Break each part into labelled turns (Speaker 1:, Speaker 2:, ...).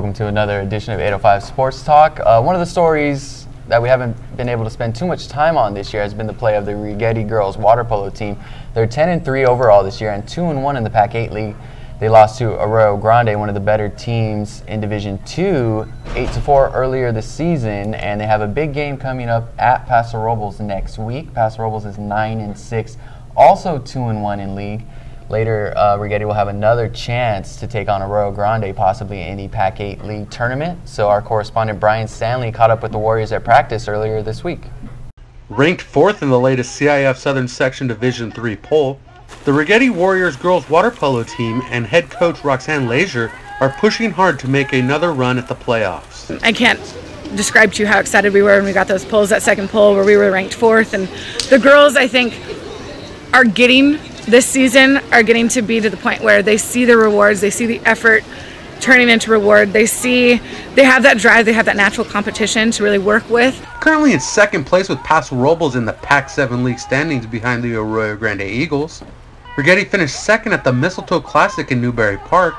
Speaker 1: Welcome to another edition of 805 Sports Talk. One of the stories that we haven't been able to spend too much time on this year has been the play of the Righetti girls water polo team. They're 10-3 overall this year and 2-1 in the Pac 8 league. They lost to Arroyo Grande, one of the better teams in Division 2, 8-4 earlier this season, and they have a big game coming up at Paso Robles next week. Paso Robles is 9-6, also 2-1 in league. Later, Righetti will have another chance to take on Arroyo Grande, possibly in the Pac 8 League tournament. So our correspondent Brian Stanley caught up with the Warriors at practice earlier this week.
Speaker 2: Ranked 4th in the latest CIF Southern Section Division 3 poll, the Righetti Warriors girls water polo team and head coach Roxanne Leisure are pushing hard to make another run at the playoffs.
Speaker 3: I can't describe to you how excited we were when we got those polls, that second poll where we were ranked 4th. And the girls, I think, are getting this season are getting to be to the point where they see the rewards, they see the effort turning into reward, they have that drive, they have that natural competition to really work with.
Speaker 2: Currently in second place with Paso Robles in the Pac 7 league standings behind the Arroyo Grande Eagles, Righetti finished second at the Mistletoe Classic in Newberry Park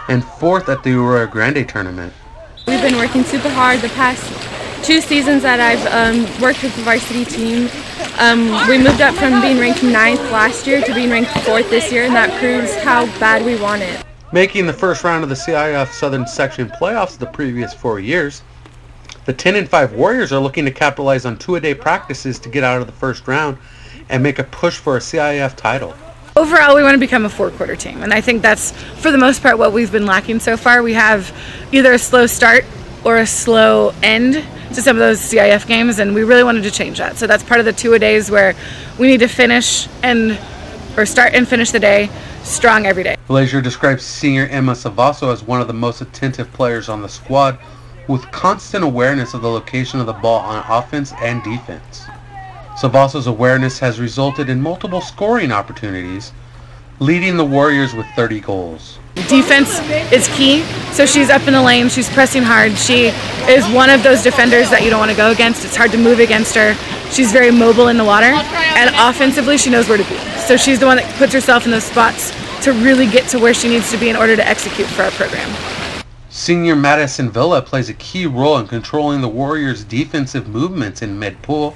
Speaker 2: and 4th at the Arroyo Grande tournament.
Speaker 4: We've been working super hard the past 2 seasons that I've worked with the varsity team. We moved up from being ranked 9th last year to being ranked 4th this year, and that proves how bad we want it.
Speaker 2: Making the first round of the CIF Southern Section playoffs the previous 4 years, the 10-5 Warriors are looking to capitalize on 2-a-day practices to get out of the first round and make a push for a CIF title.
Speaker 3: Overall, we want to become a 4-quarter team, and I think that's, for the most part, what we've been lacking so far. We have either a slow start or a slow end to some of those CIF games, and we really wanted to change that. So that's part of the 2-a-days where we need to start and finish the day strong every day.
Speaker 2: Leisure describes senior Emma Savasso as one of the most attentive players on the squad, with constant awareness of the location of the ball on offense and defense. Savasso's awareness has resulted in multiple scoring opportunities, leading the Warriors with 30 goals.
Speaker 3: Defense is key, so she's up in the lane, she's pressing hard. She is one of those defenders that you don't want to go against. It's hard to move against her. She's very mobile in the water, and offensively she knows where to be. So she's the one that puts herself in those spots to really get to where she needs to be in order to execute for our program.
Speaker 2: Senior Madison Villa plays a key role in controlling the Warriors' defensive movements in mid-pool,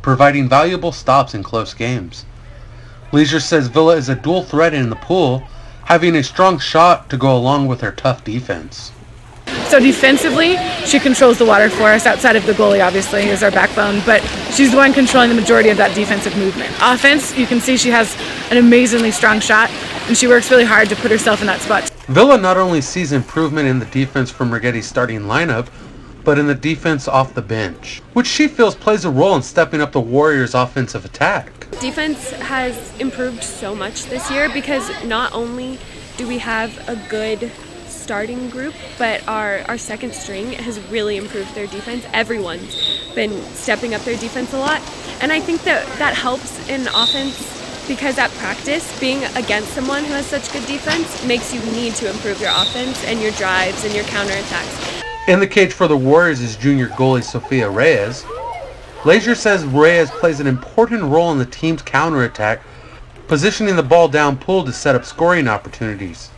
Speaker 2: providing valuable stops in close games. Leisure says Villa is a dual threat in the pool, having a strong shot to go along with her tough defense.
Speaker 3: So defensively, she controls the water for us. Outside of the goalie, obviously, is our backbone, but she's the one controlling the majority of that defensive movement. Offense, you can see she has an amazingly strong shot, and she works really hard to put herself in that spot.
Speaker 2: Villa not only sees improvement in the defense from Righetti's starting lineup, but in the defense off the bench, which she feels plays a role in stepping up the Warriors' offensive attack.
Speaker 4: Defense has improved so much this year because not only do we have a good starting group, but our second string has really improved their defense. Everyone's been stepping up their defense a lot, and I think that helps in offense because at practice, being against someone who has such good defense makes you need to improve your offense and your drives and your counterattacks.
Speaker 2: In the cage for the Warriors is junior goalie Sofia Reyes. Leisure says Reyes plays an important role in the team's counterattack, positioning the ball down pool to set up scoring opportunities.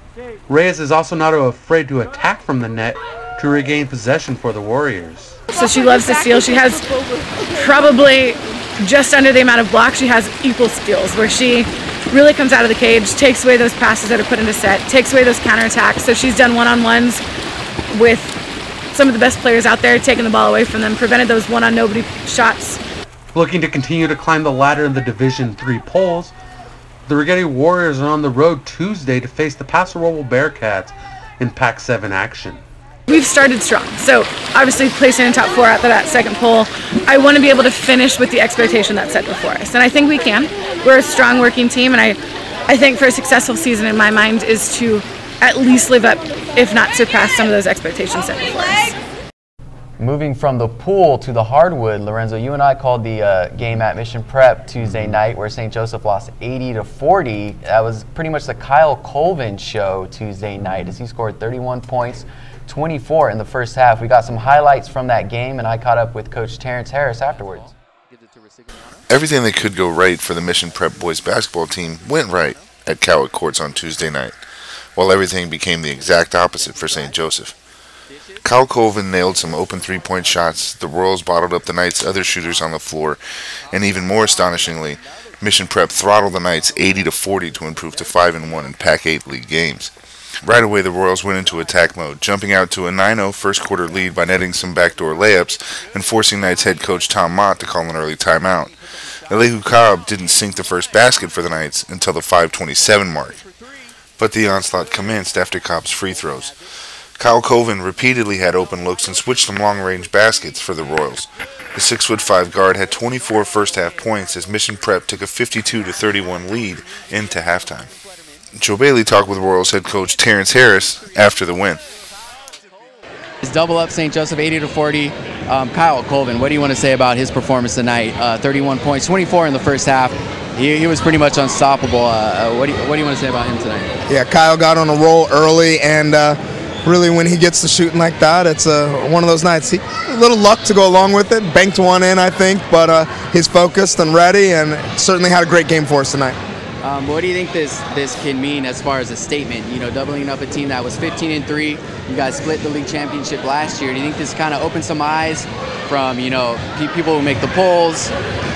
Speaker 2: Reyes is also not afraid to attack from the net to regain possession for the Warriors.
Speaker 3: So she loves to steal. She has probably just under the amount of blocks, she has equal steals, where she really comes out of the cage, takes away those passes that are put into set, takes away those counterattacks. So she's done one-on-ones with some of the best players out there, taking the ball away from them, prevented those one-on-nobody shots.
Speaker 2: Looking to continue to climb the ladder in the Division 3 polls, the Righetti Warriors are on the road Tuesday to face the Paso Robles Bearcats in Pac 7 action.
Speaker 3: We've started strong, so obviously placing in top 4 after that second poll, I want to be able to finish with the expectation that's set before us, and I think we can. We're a strong working team, and I think for a successful season in my mind is to at least live up, if not surpass, some of those expectations set before us.
Speaker 1: Moving from the pool to the hardwood, Lorenzo, you and I called the game at Mission Prep Tuesday night where St. Joseph lost 80-40. That was pretty much the Kyle Colvin show Tuesday night as he scored 31 points, 24 in the first half. We got some highlights from that game, and I caught up with Coach Terrence Harris afterwards.
Speaker 5: Everything that could go right for the Mission Prep boys basketball team went right at Cowett Courts on Tuesday night, while everything became the exact opposite for St. Joseph. Kyle Colvin nailed some open three-point shots, the Royals bottled up the Knights' other shooters on the floor, and even more astonishingly, Mission Prep throttled the Knights 80-40 to improve to 5-1 in Pac-8 league games. Right away, the Royals went into attack mode, jumping out to a 9-0 first-quarter lead by netting some backdoor layups and forcing Knights head coach Tom Mott to call an early timeout. Elihu Cobb didn't sink the first basket for the Knights until the 5:27 mark, but the onslaught commenced after Cobb's free throws. Kyle Colvin repeatedly had open looks and switched some long-range baskets for the Royals. The 6'5" guard had 24 first-half points as Mission Prep took a 52-31 lead into halftime. Joe Bailey talked with Royals head coach Terrence Harris after the win.
Speaker 6: It's double up St. Joseph 80-40. Kyle Colvin, what do you want to say about his performance tonight? 31 points, 24 in the first half. He was pretty much unstoppable. What do you want to say about him tonight?
Speaker 7: Yeah, Kyle got on a roll early, and really when he gets to shooting like that, it's one of those nights. A little luck to go along with it. Banked one in, I think, but he's focused and ready, and certainly had a great game for us tonight.
Speaker 6: What do you think this can mean as far as a statement? You know, doubling up a team that was 15-3. You guys split the league championship last year. Do you think this kind of opens some eyes from, you know, people who make the polls,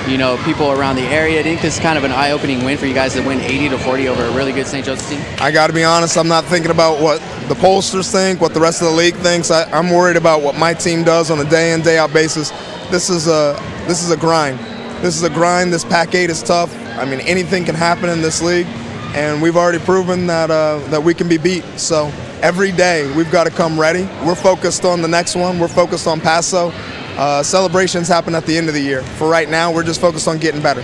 Speaker 6: you know, people around the area? Do you think this is kind of an eye-opening win for you guys to win 80-40 over a really good St. Joseph team?
Speaker 7: I got to be honest, I'm not thinking about what the pollsters think, what the rest of the league thinks. I'm worried about what my team does on a day-in, day-out basis. This is a grind. This is a grind. This Pac-8 is tough. I mean, anything can happen in this league, and we've already proven that we can be beat. So every day we've got to come ready. We're focused on the next one. We're focused on Paso. Celebrations happen at the end of the year. For right now, we're just focused on getting better.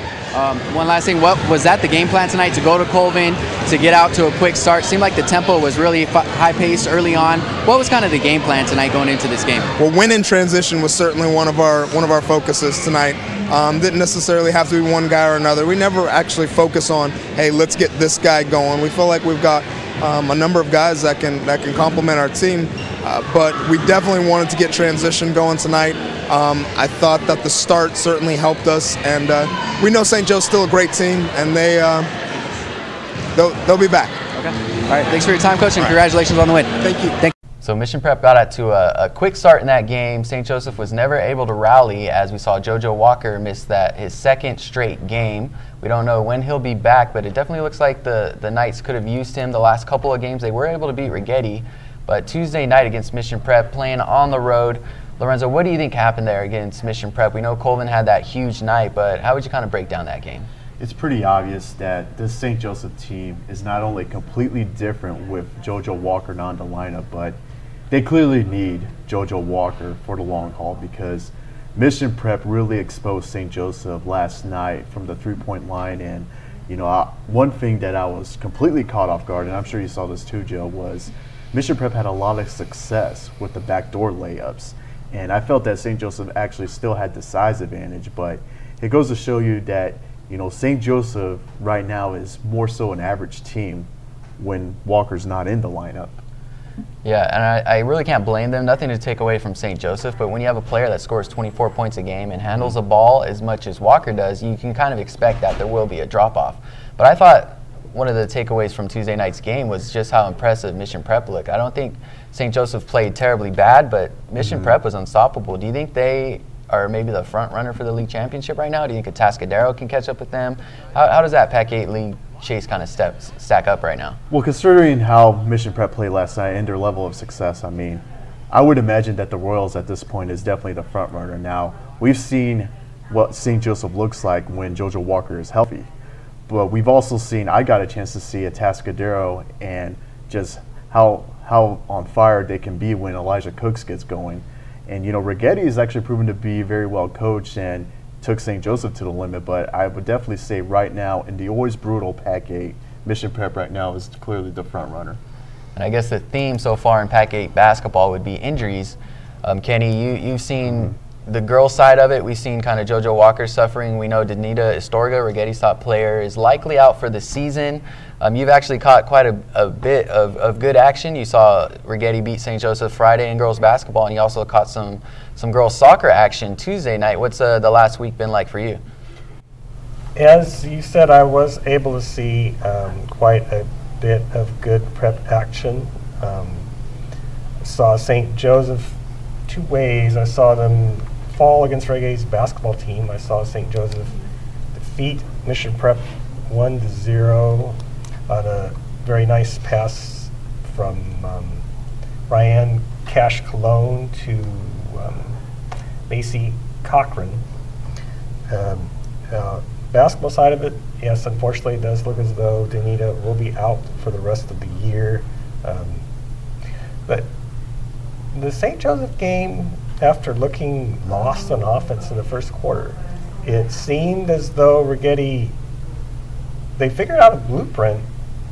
Speaker 6: One last thing, what was that the game plan tonight, to go to Colvin, to get out to a quick start? Seemed like the tempo was really high-paced early on. What was kind of the game plan tonight going into this game?
Speaker 7: Well, win in transition was certainly one of our focuses tonight. Didn't necessarily have to be one guy or another. We never actually focus on, hey, let's get this guy going. We feel like we've got a number of guys that can complement our team, but we definitely wanted to get transition going tonight. I thought that the start certainly helped us, and we know St. Joe's still a great team, and they'll be back.
Speaker 6: Okay. All right. Thanks for your time, Coach, and congratulations on the win.
Speaker 7: Thank you.
Speaker 1: So Mission Prep got out to a quick start in that game. St. Joseph was never able to rally, as we saw JoJo Walker miss his second straight game. We don't know when he'll be back, but it definitely looks like the Knights could have used him the last couple of games. They were able to beat Righetti, but Tuesday night against Mission Prep, playing on the road. Lorenzo, what do you think happened there against Mission Prep? We know Colvin had that huge night, but how would you kind of break down that game?
Speaker 8: It's pretty obvious that this St. Joseph team is not only completely different with JoJo Walker not in the lineup, but they clearly need JoJo Walker for the long haul, because Mission Prep really exposed St. Joseph last night from the three-point line. And, you know, one thing that I was completely caught off guard, and I'm sure you saw this too, Joe, was Mission Prep had a lot of success with the backdoor layups. And I felt that St. Joseph actually still had the size advantage, but it goes to show you that, you know, St. Joseph right now is more so an average team when Walker's not in the lineup.
Speaker 1: Yeah, and I really can't blame them. Nothing to take away from St. Joseph, but when you have a player that scores 24 points a game and handles the ball as much as Walker does, you can kind of expect that there will be a drop-off. But I thought one of the takeaways from Tuesday night's game was just how impressive Mission Prep looked. I don't think St. Joseph played terribly bad, but Mission Prep was unstoppable. Do you think they are maybe the front runner for the league championship right now? Do you think Atascadero can catch up with them? How does that Pac-8 league chase kind of stack up right now?
Speaker 8: Well, considering how Mission Prep played last night and their level of success, I mean, I would imagine that the Royals at this point is definitely the front runner. Now, we've seen what St. Joseph looks like when JoJo Walker is healthy, but we've also seen, I got a chance to see Atascadero and just how on fire they can be when Elijah Cooks gets going. And, you know, Righetti is actually proven to be very well coached and took St. Joseph to the limit, but I would definitely say right now in the always brutal Pac-8, Mission Prep right now is clearly the front runner.
Speaker 1: And I guess the theme so far in Pac-8 basketball would be injuries. Kenny, you've seen the girls' side of it. We've seen kind of JoJo Walker suffering. We know Danita Estorga, Righetti's top player, is likely out for the season. You've actually caught quite a bit of good action. You saw Righetti beat St. Joseph Friday in girls basketball, and you also caught some girls soccer action Tuesday night. What's the last week been like for you?
Speaker 9: As you said, I was able to see quite a bit of good prep action. saw St. Joseph two ways. I saw them fall against Righetti's basketball team. I saw St. Joseph defeat Mission Prep 1-0 on a very nice pass from Ryan Cash Cologne to Macy Cochran. Basketball side of it, yes, unfortunately it does look as though Danita will be out for the rest of the year. But the St. Joseph game, after looking lost on offense in the first quarter, it seemed as though Righetti, they figured out a blueprint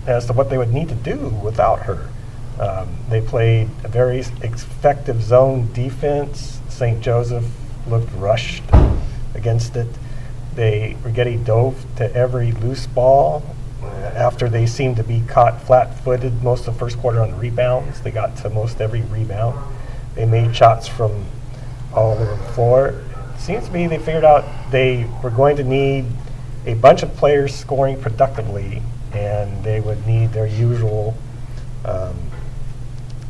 Speaker 9: as to what they would need to do without her. They played a very effective zone defense. St. Joseph looked rushed against it. Righetti dove to every loose ball. After they seemed to be caught flat-footed most of the first quarter on rebounds, they got to most every rebound. They made shots from all over the floor. It seems to me they figured out they were going to need a bunch of players scoring productively, and they would need their usual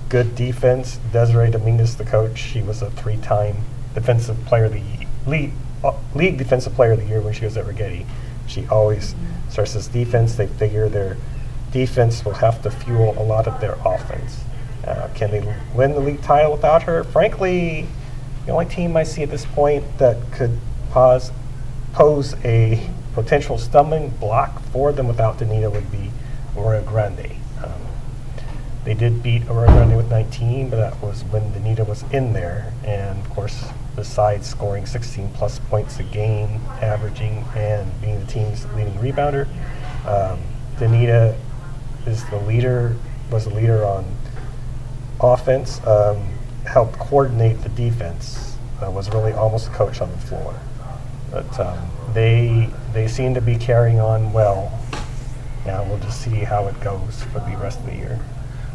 Speaker 9: good defense. Desiree Dominguez, the coach, she was a 3-time defensive player of the league defensive player of the year when she was at Righetti. She always stresses defense. They figure their defense will have to fuel a lot of their offense. Can they win the league title without her? Frankly, the only team I see at this point that could pose a potential stumbling block for them without Danita would be Aurora Grande. They did beat Aurora Grande with 19, but that was when Danita was in there. And of course, besides scoring 16+ points a game, averaging, and being the team's leading rebounder, Danita was the leader on offense, helped coordinate the defense, was really almost a coach on the floor. But they seem to be carrying on well. Now we'll just see how it goes for the rest of the year.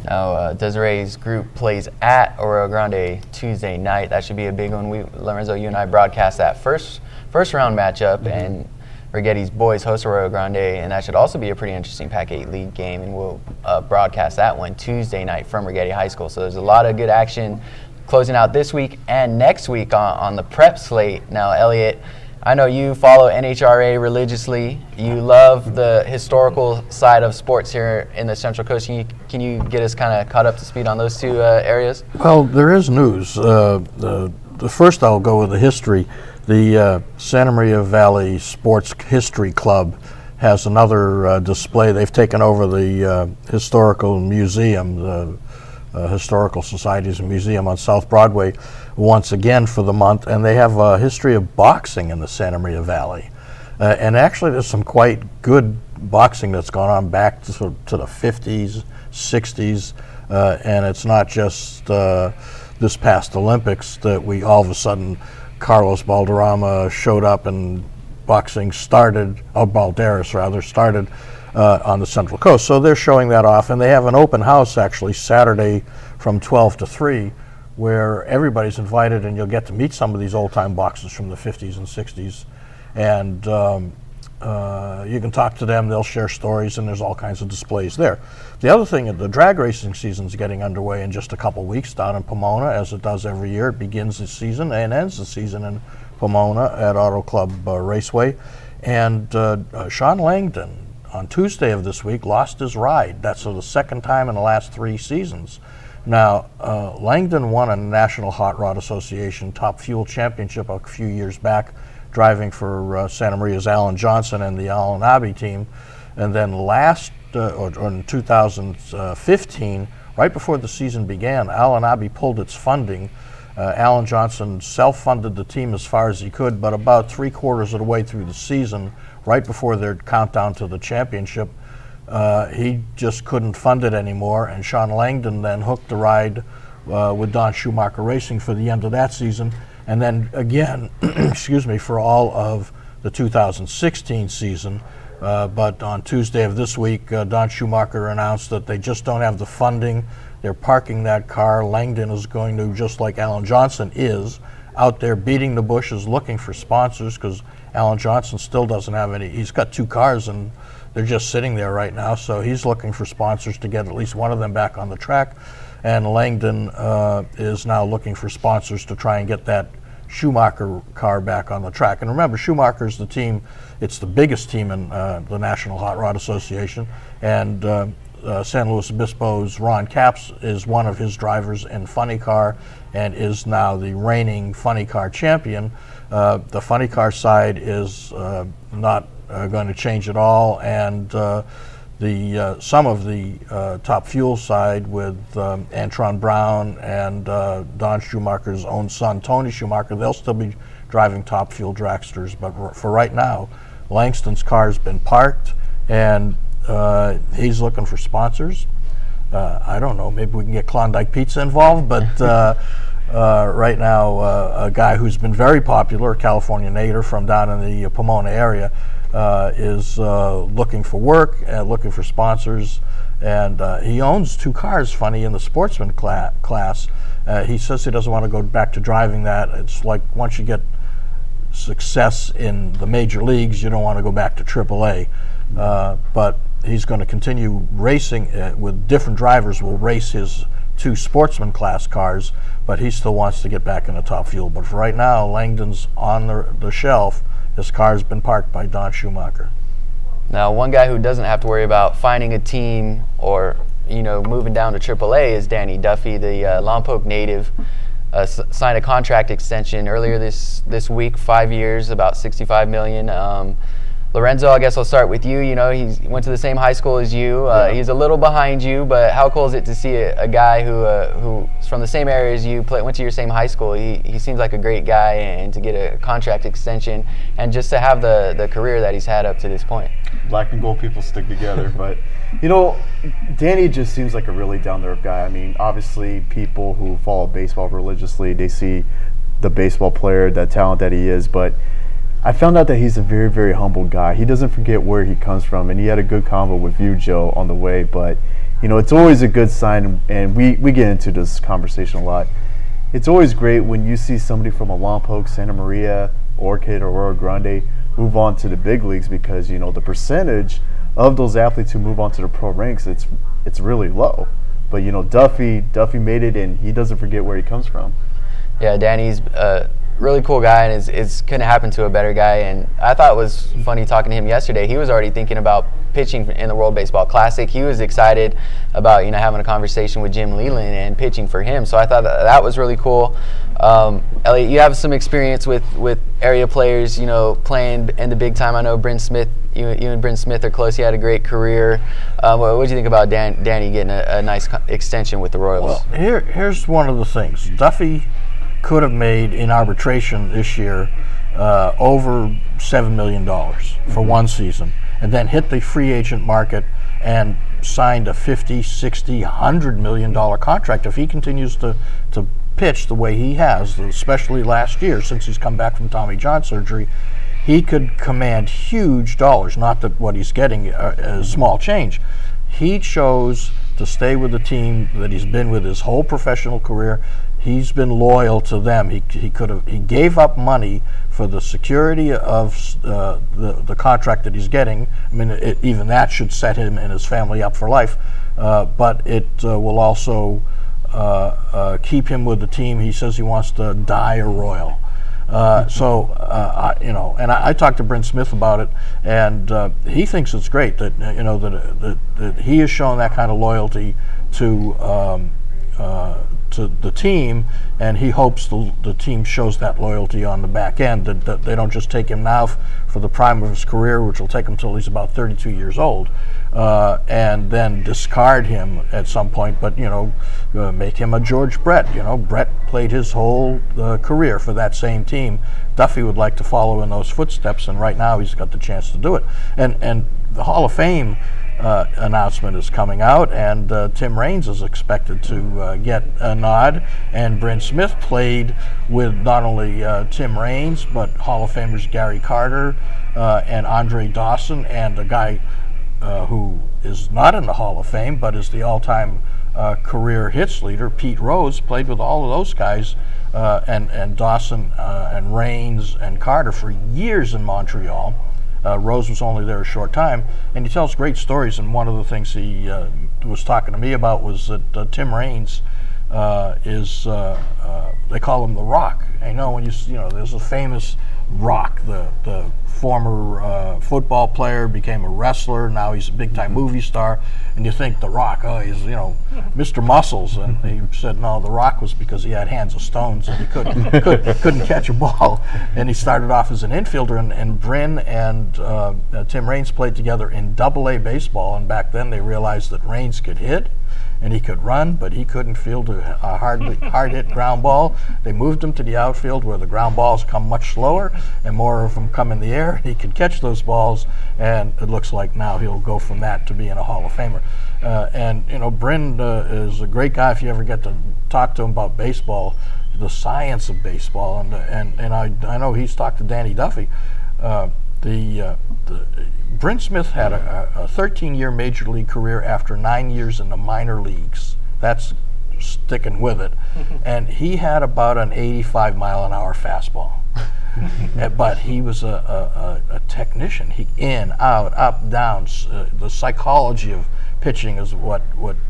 Speaker 1: Now, Desiree's group plays at Aurora Grande Tuesday night. That should be a big one. Lorenzo, you and I broadcast that first round matchup, and Righetti's boys host Aurora Grande, and that should also be a pretty interesting Pac-8 League game, and we'll broadcast that one Tuesday night from Righetti High School. So there's a lot of good action closing out this week and next week on the prep slate. Now, Elliott, I know you follow NHRA religiously. You love the historical side of sports here in the Central Coast. Can you get us kind of caught up to speed on those two areas?
Speaker 10: Well, there is news. The first I'll go with the history. The Santa Maria Valley Sports History Club has another display. They've taken over the Historical Museum, the Historical Society's Museum on South Broadway once again for the month, and they have a history of boxing in the Santa Maria Valley. And actually there's some quite good boxing that's gone on back to the 50s, 60s, and it's not just this past Olympics that we all of a sudden Carlos Balderrama showed up and boxing started, Balderas rather, started on the Central Coast. So they're showing that off, and they have an open house actually Saturday from 12 to 3 where everybody's invited, and you'll get to meet some of these old-time boxers from the 50s and 60s. And you can talk to them, they'll share stories, and there's all kinds of displays there. The other thing, the drag racing season's getting underway in just a couple weeks down in Pomona, as it does every year. It begins the season and ends the season in Pomona at Auto Club Raceway. And Sean Langdon, on Tuesday of this week, lost his ride. That's the second time in the last 3 seasons. Now, Langdon won a National Hot Rod Association Top Fuel Championship a few years back, driving for Santa Maria's Alan Johnson and the Alan Abbey team. And then or in 2015, right before the season began, Alan Abbey pulled its funding. Alan Johnson self-funded the team as far as he could, but about 3/4 of the way through the season, right before their countdown to the championship, he just couldn't fund it anymore, and Sean Langdon then hooked the ride with Don Schumacher Racing for the end of that season, and then again, excuse me, for all of the 2016 season. But on Tuesday of this week, Don Schumacher announced that they just don't have the funding. They're parking that car. Langdon is going to, just like Alan Johnson is, out there beating the bushes looking for sponsors, because Alan Johnson still doesn't have any. He's got 2 cars and they're just sitting there right now, so he's looking for sponsors to get at least one of them back on the track. and Langdon is now looking for sponsors to try and get that Schumacher car back on the track. And remember, Schumacher's the team, it's the biggest team in the National Hot Rod Association, and San Luis Obispo's Ron Capps is one of his drivers in Funny Car and is now the reigning Funny Car champion. The Funny Car side is not going to change at all, and some of the Top Fuel side with Antron Brown and Don Schumacher's own son, Tony Schumacher, they'll still be driving Top Fuel dragsters. But for right now, Langston's car's been parked, and he's looking for sponsors. I don't know, maybe we can get Klondike Pizza involved, but right now, a guy who's been very popular, a California native from down in the Pomona area, is looking for work, looking for sponsors, and he owns 2 cars, funny, in the sportsman class. He says he doesn't want to go back to driving that. It's like once you get success in the major leagues, you don't want to go back to AAA. But he's going to continue racing with different drivers, will race his 2 sportsman class cars, but he still wants to get back into Top Fuel. But for right now, Langdon's on the shelf. His car's been parked by Don Schumacher.
Speaker 1: Now, one guy who doesn't have to worry about finding a team or moving down to AAA is Danny Duffy, the Lompoc native. Signed a contract extension earlier this week, 5 years, about $65 million. Lorenzo, I guess I'll start with you. He went to the same high school as you. He's a little behind you, but how cool is it to see a guy who's from the same area as you, went to your same high school? He seems like a great guy, and to get a contract extension and just to have the career that he's had up to this point.
Speaker 8: Black and gold people stick together, but Danny just seems like a really down-to-earth guy. I mean, obviously people who follow baseball religiously, they see the baseball player, that talent that he is, but I found out that he's a very, very humble guy. He doesn't forget where he comes from, and he had a good combo with you, Joe, on the way. But, it's always a good sign, and we get into this conversation a lot. It's always great when you see somebody from a Lompoc, Santa Maria, Orchid, or Oro Grande move on to the big leagues because, the percentage of those athletes who move on to the pro ranks, it's really low. But, Duffy made it, and he doesn't forget where he comes from.
Speaker 1: Yeah, Danny's really cool guy, and it couldn't happen to a better guy. And I thought it was funny talking to him yesterday. He was already thinking about pitching in the World Baseball Classic. He was excited about having a conversation with Jim Leland and pitching for him. So I thought that was really cool. Elliott, you have some experience with area players, playing in the big time. I know Bryn Smith. You and Bryn Smith are close. He had a great career. What do you think about Danny getting a nice extension with the Royals?
Speaker 10: Well, here's one of the things. Duffy could have made in arbitration this year over $7 million for one season, and then hit the free agent market and signed a $50, $60, $100 million contract. If he continues to pitch the way he has, especially last year since he's come back from Tommy John surgery, he could command huge dollars. Not that what he's getting is small change. He chose to stay with the team that he's been with his whole professional career. He's been loyal to them. He gave up money for the security of the contract that he's getting. I mean, even that should set him and his family up for life. But it will also keep him with the team. He says he wants to die a Royal. And I talked to Bryn Smith about it, and he thinks it's great that that he has shown that kind of loyalty to the team, and he hopes the team shows that loyalty on the back end, that they don't just take him now for the prime of his career, which will take him till he's about 32 years old, and then discard him at some point, but make him a George Brett. Brett played his whole career for that same team. Duffy would like to follow in those footsteps, and right now he's got the chance to do it. And the Hall of Fame announcement is coming out, and Tim Raines is expected to get a nod, and Bryn Smith played with not only Tim Raines but Hall of Famers Gary Carter and Andre Dawson, and a guy who is not in the Hall of Fame but is the all-time career hits leader, Pete Rose, played with all of those guys, and Dawson and Raines and Carter for years in Montreal. Rose was only there a short time, and he tells great stories. And one of the things he was talking to me about was that Tim Raines they call him the Rock. I know when you know, there's a famous Rock, the former football player, became a wrestler. Now he's a big-time movie star, and you think the Rock, oh, he's, you know, Mr. Muscles, and he said no, the Rock was because he had hands of stones and he couldn't catch a ball, and he started off as an infielder. And Bryn and Tim Raines played together in AA baseball, and back then they realized that Raines could hit and he could run, but he couldn't field a hard-hit ground ball. They moved him to the outfield where the ground balls come much slower and more of them come in the air. He could catch those balls, and it looks like now he'll go from that to being a Hall of Famer. And you know, Bryn is a great guy if you ever get to talk to him about baseball, the science of baseball. And I know he's talked to Danny Duffy. Bryn Smith had a 13-year major league career after 9 years in the minor leagues. That's sticking with it. And he had about an 85-mile-an-hour fastball. But he was a technician. He in, out, up, down. The psychology of pitching is what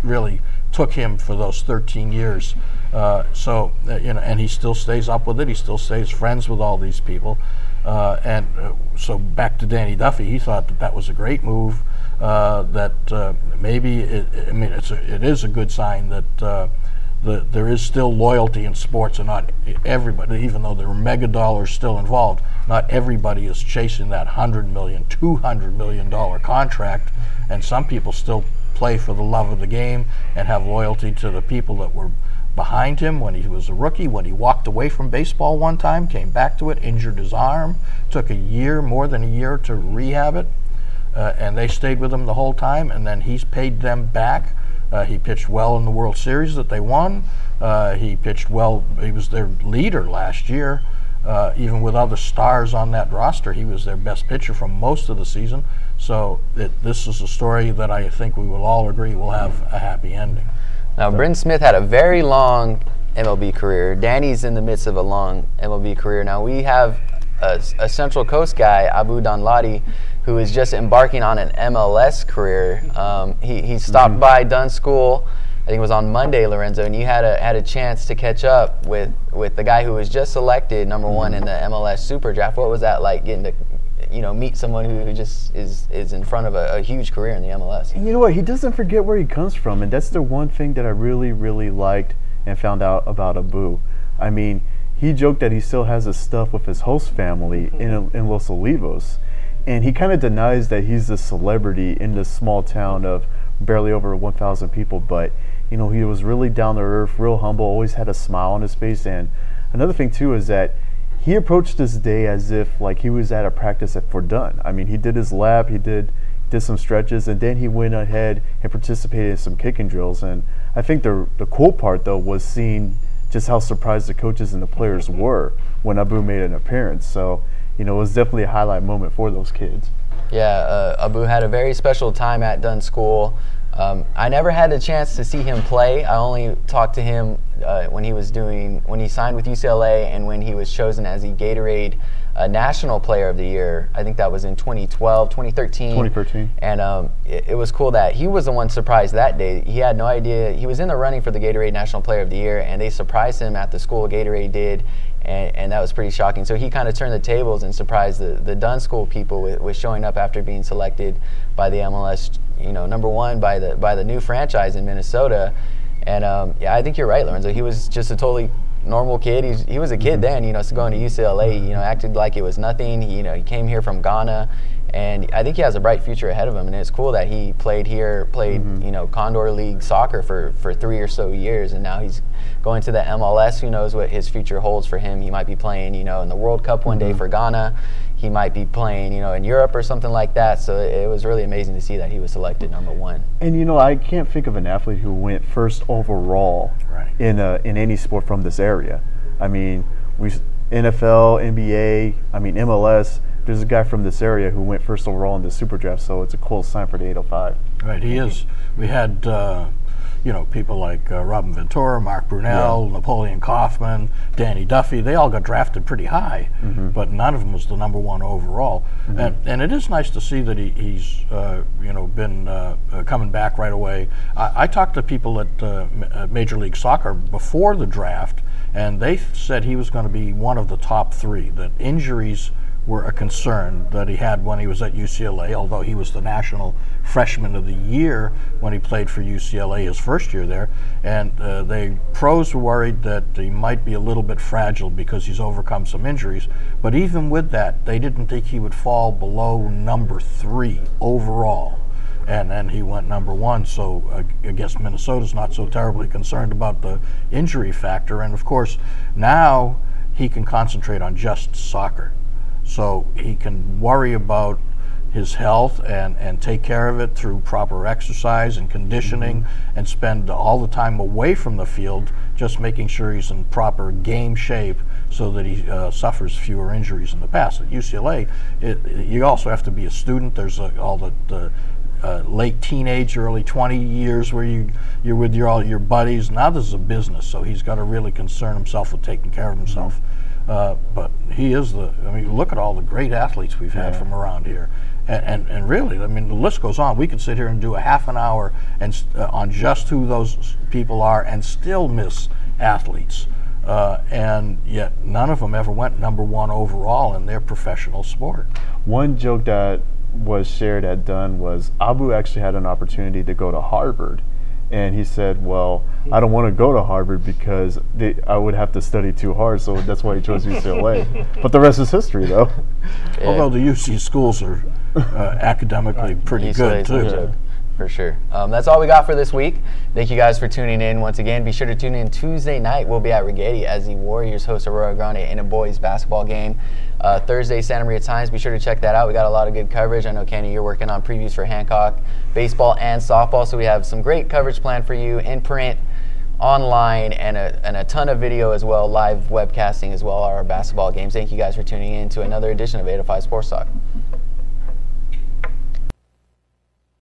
Speaker 10: really took him for those 13 years. You know, and he still stays up with it. He still stays friends with all these people. So back to Danny Duffy, he thought that was a great move. That maybe it is a good sign that there is still loyalty in sports, and not everybody, even though there are mega dollars still involved, not everybody is chasing that $100 million, $200 million contract, and some people still play for the love of the game and have loyalty to the people that were behind him when he was a rookie, when he walked away from baseball one time, came back to it, injured his arm, took more than a year to rehab it, and they stayed with him the whole time, and then he's paid them back. He pitched well in the World Series that they won. He pitched well. He was their leader last year. Even with other stars on that roster, he was their best pitcher for most of the season. So this is a story that I think we will all agree will have a happy ending.
Speaker 1: Now, Bryn Smith had a very long MLB career. Danny's in the midst of a long MLB career. Now, we have a Central Coast guy, Abu Danladi, who is just embarking on an MLS career. He stopped by Dunn School, I think it was on Monday, Lorenzo, and you had a chance to catch up with the guy who was just selected #1 in the MLS Super Draft. What was that like, getting to meet someone who just is in front of a huge career in the MLS?
Speaker 8: And you know what? He doesn't forget where he comes from, and that's the one thing that I really, really liked and found out about Abu. I mean, he joked that he still has his stuff with his host family in Los Olivos, and he kind of denies that he's a celebrity in this small town of barely over 1,000 people, but he was really down to earth, real humble, always had a smile on his face. And another thing too is that he approached this day as if like he was at a practice for Dunn. I mean, he did his lap, he did some stretches, and then he went ahead and participated in some kicking drills. And I think the cool part though was seeing just how surprised the coaches and the players were when Abu made an appearance. So it was definitely a highlight moment for those kids. Yeah,
Speaker 1: Abu had a very special time at Dunn School. I never had the chance to see him play. I only talked to him when he signed with UCLA and when he was chosen as the Gatorade National Player of the Year. I think that was in 2013. And it was cool that he was the one surprised that day. He had no idea. He was in the running for the Gatorade National Player of the Year, and they surprised him at the school. Gatorade did. And that was pretty shocking. So he kind of turned the tables and surprised the Dunn School people with showing up after being selected by the MLS, #1 by the new franchise in Minnesota. And yeah, I think you're right, Lorenzo. He was just a totally normal kid. He was a kid then, so going to UCLA, acted like it was nothing. He came here from Ghana, and I think he has a bright future ahead of him. And it's cool that he played here, Condor League soccer for 3 or so years, and now he's going to the MLS. Who knows what his future holds for him? He might be playing, in the World Cup one day for Ghana. He might be playing, in Europe or something like that. So it was really amazing to see that he was selected #1.
Speaker 8: And I can't think of an athlete who went first overall in any sport from this area. I mean, NFL, NBA, MLS. There's a guy from this area who went first overall in the Super Draft. So it's a cool sign for the 805.
Speaker 10: Right, he is. We had you know, people like Robin Ventura, Mark Brunell, Napoleon Kaufman, Danny Duffy, they all got drafted pretty high, but none of them was the #1 overall. And it is nice to see that he's you know, been coming back right away. I talked to people at Major League Soccer before the draft, and they said he was going to be one of the top 3, that injuries were a concern that he had when he was at UCLA, although he was the National Freshman of the Year when he played for UCLA his first year there. And the pros were worried that he might be a little bit fragile because he's overcome some injuries. But even with that, they didn't think he would fall below #3 overall. And then he went #1, so I guess Minnesota's not so terribly concerned about the injury factor. And of course, now he can concentrate on just soccer. So he can worry about his health and take care of it through proper exercise and conditioning, and spend all the time away from the field just making sure he's in proper game shape so that he suffers fewer injuries in the past. At UCLA, you also have to be a student. There's all the late teenage, early 20 years where you're with all your buddies. Now this is a business, so he's got to really concern himself with taking care of himself. But he is I mean, look at all the great athletes we've had from around here. And really, I mean, the list goes on. We could sit here and do a half an hour on just who those people are and still miss athletes. And yet none of them ever went #1 overall in their professional sport.
Speaker 8: One joke that was shared at Dunn was Abu actually had an opportunity to go to Harvard. And he said, well, I don't want to go to Harvard because I would have to study too hard, so that's why he chose UCLA. But the rest is history, though.
Speaker 10: Although the UC schools are academically pretty good, too.
Speaker 1: For sure. That's all we got for this week. Thank you guys for tuning in once again. Be sure to tune in Tuesday night. We'll be at Righetti as the Warriors host Aurora Grande in a boys basketball game. Thursday, Santa Maria Times. Be sure to check that out. We got a lot of good coverage. I know, Kenny, you're working on previews for Hancock baseball and softball, so we have some great coverage planned for you in print, online, and a ton of video as well, live webcasting as well, our basketball games. Thank you guys for tuning in to another edition of 805 Sports Talk.